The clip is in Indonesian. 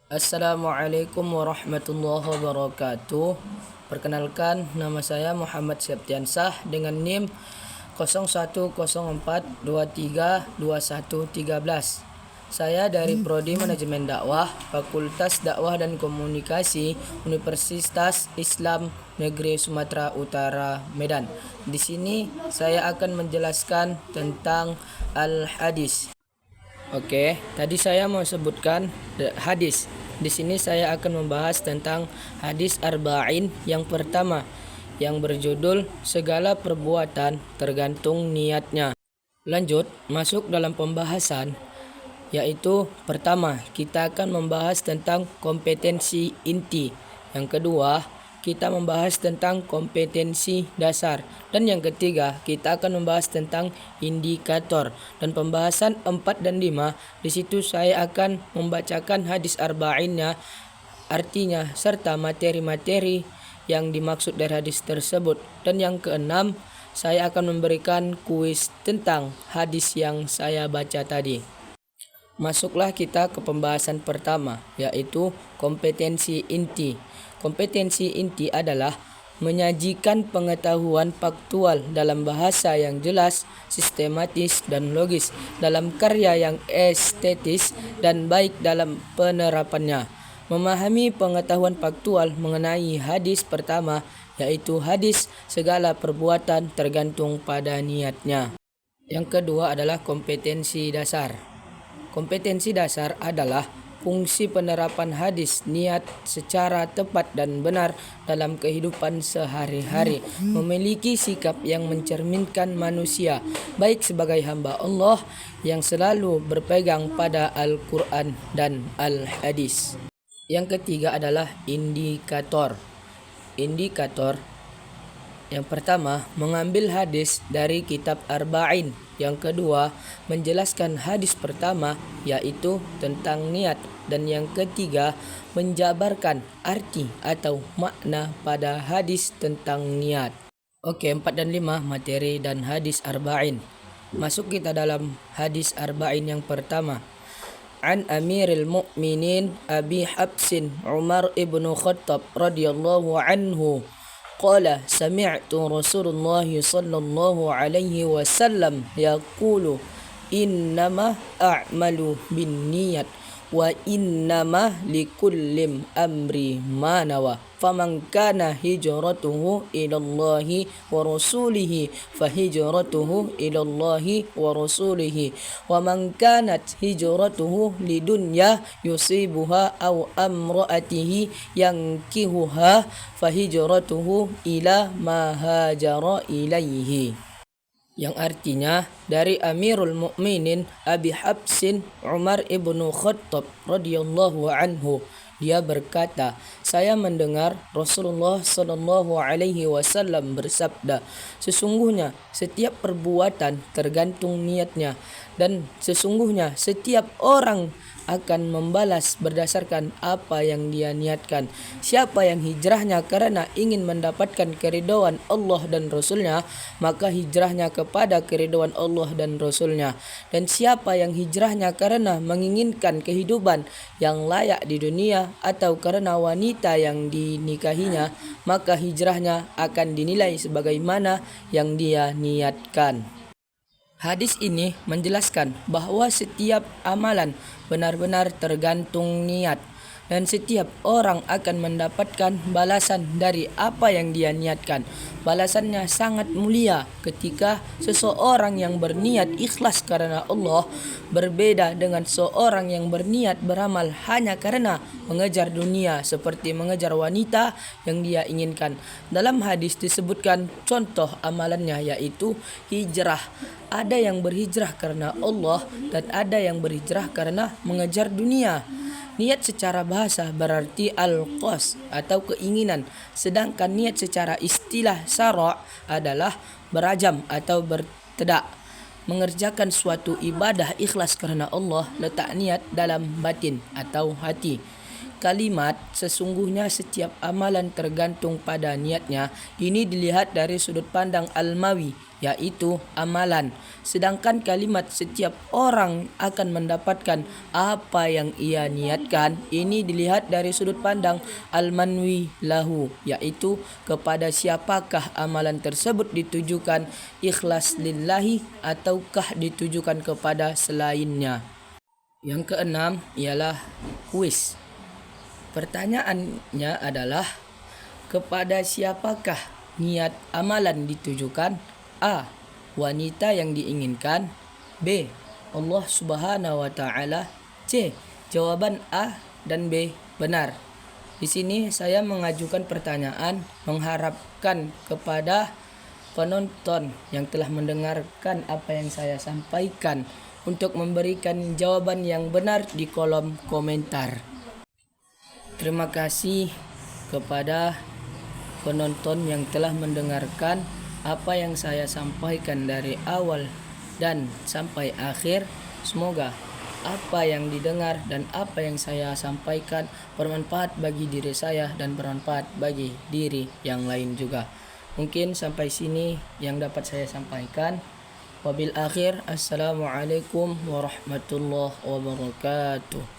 Assalamualaikum warahmatullahi wabarakatuh. Perkenalkan, nama saya Muhammad Septiansah dengan NIM 0104232113. Saya dari Prodi Manajemen Dakwah, Fakultas Dakwah dan Komunikasi, Universitas Islam Negeri Sumatera Utara, Medan. Di sini saya akan menjelaskan tentang al-hadis. Oke, tadi saya mau sebutkan hadis. Di sini saya akan membahas tentang hadis arba'in yang pertama yang berjudul segala perbuatan tergantung niatnya. Lanjut masuk dalam pembahasan, yaitu pertama kita akan membahas tentang kompetensi inti. Yang kedua, kita membahas tentang kompetensi dasar. Dan yang ketiga, kita akan membahas tentang indikator. Dan pembahasan 4 dan 5, di situ saya akan membacakan hadis arba'innya, artinya serta materi-materi yang dimaksud dari hadis tersebut. Dan yang keenam, saya akan memberikan kuis tentang hadis yang saya baca tadi. Masuklah kita ke pembahasan pertama, yaitu kompetensi inti. Kompetensi inti adalah menyajikan pengetahuan faktual dalam bahasa yang jelas, sistematis, dan logis, dalam karya yang estetis dan baik dalam penerapannya. Memahami pengetahuan faktual mengenai hadis pertama, yaitu hadis segala perbuatan tergantung pada niatnya. Yang kedua adalah kompetensi dasar. Kompetensi dasar adalah fungsi penerapan hadis niat secara tepat dan benar dalam kehidupan sehari-hari, memiliki sikap yang mencerminkan manusia baik sebagai hamba Allah yang selalu berpegang pada Al-Quran dan Al-Hadis. Yang ketiga adalah indikator. Indikator yang pertama, mengambil hadis dari kitab Arba'in. Yang kedua, menjelaskan hadis pertama, yaitu tentang niat. Dan yang ketiga, menjabarkan arti atau makna pada hadis tentang niat. Oke, 4 dan 5, materi dan hadis Arba'in. Masuk kita dalam hadis Arba'in yang pertama. An Amiril Mu'minin Abi Habsin Umar ibn Khattab radhiyallahu anhu قال سمعت رسول الله صلى الله عليه وسلم يقول إنما أعمل بالنيات وإنما لكل أمر ما نوى فمن كان هجرته إلى الله ورسوله فهجرته إلى الله ورسوله ومن كانت هجرته لدنيا يصيبها أو امرأته ينكهها فهجرته إلى ما هاجر إليه. Yang artinya dari Amirul Mukminin Abi Habsin Umar ibnu Khattab radhiyallahu anhu, dia berkata, saya mendengar Rasulullah sallallahu alaihi wasallam bersabda, sesungguhnya setiap perbuatan tergantung niatnya, dan sesungguhnya setiap orang akan membalas berdasarkan apa yang dia niatkan. Siapa yang hijrahnya karena ingin mendapatkan keridhaan Allah dan Rasulnya, maka hijrahnya kepada keridhaan Allah dan Rasulnya. Dan siapa yang hijrahnya karena menginginkan kehidupan yang layak di dunia atau karena wanita yang dinikahinya, maka hijrahnya akan dinilai sebagaimana yang dia niatkan. Hadis ini menjelaskan bahwa setiap amalan benar-benar tergantung niat, dan setiap orang akan mendapatkan balasan dari apa yang dia niatkan. Balasannya sangat mulia ketika seseorang yang berniat ikhlas karena Allah berbeda dengan seorang yang berniat beramal hanya karena mengejar dunia seperti mengejar wanita yang dia inginkan. Dalam hadis disebutkan contoh amalannya, yaitu hijrah. Ada yang berhijrah karena Allah dan ada yang berhijrah karena mengejar dunia. Niat secara bahasa berarti al-qasd atau keinginan, sedangkan niat secara istilah syara' adalah berazam atau bertedak. Mengerjakan suatu ibadah ikhlas karena Allah, letak niat dalam batin atau hati. Kalimat sesungguhnya setiap amalan tergantung pada niatnya ini dilihat dari sudut pandang Almawi, yaitu amalan. Sedangkan kalimat setiap orang akan mendapatkan apa yang ia niatkan ini dilihat dari sudut pandang al-manwi lahu, yaitu kepada siapakah amalan tersebut ditujukan, ikhlas lillahi ataukah ditujukan kepada selainnya. Yang keenam ialah kuis. Pertanyaannya adalah, kepada siapakah niat amalan ditujukan? A. Wanita yang diinginkan. B. Allah Subhanahu wa taala. C. Jawaban A dan B benar. Di sini saya mengajukan pertanyaan mengharapkan kepada penonton yang telah mendengarkan apa yang saya sampaikan untuk memberikan jawaban yang benar di kolom komentar. Terima kasih kepada penonton yang telah mendengarkan apa yang saya sampaikan dari awal dan sampai akhir. Semoga apa yang didengar dan apa yang saya sampaikan bermanfaat bagi diri saya dan bermanfaat bagi diri yang lain juga. Mungkin sampai sini yang dapat saya sampaikan. Wabil akhir, assalamualaikum warahmatullahi wabarakatuh.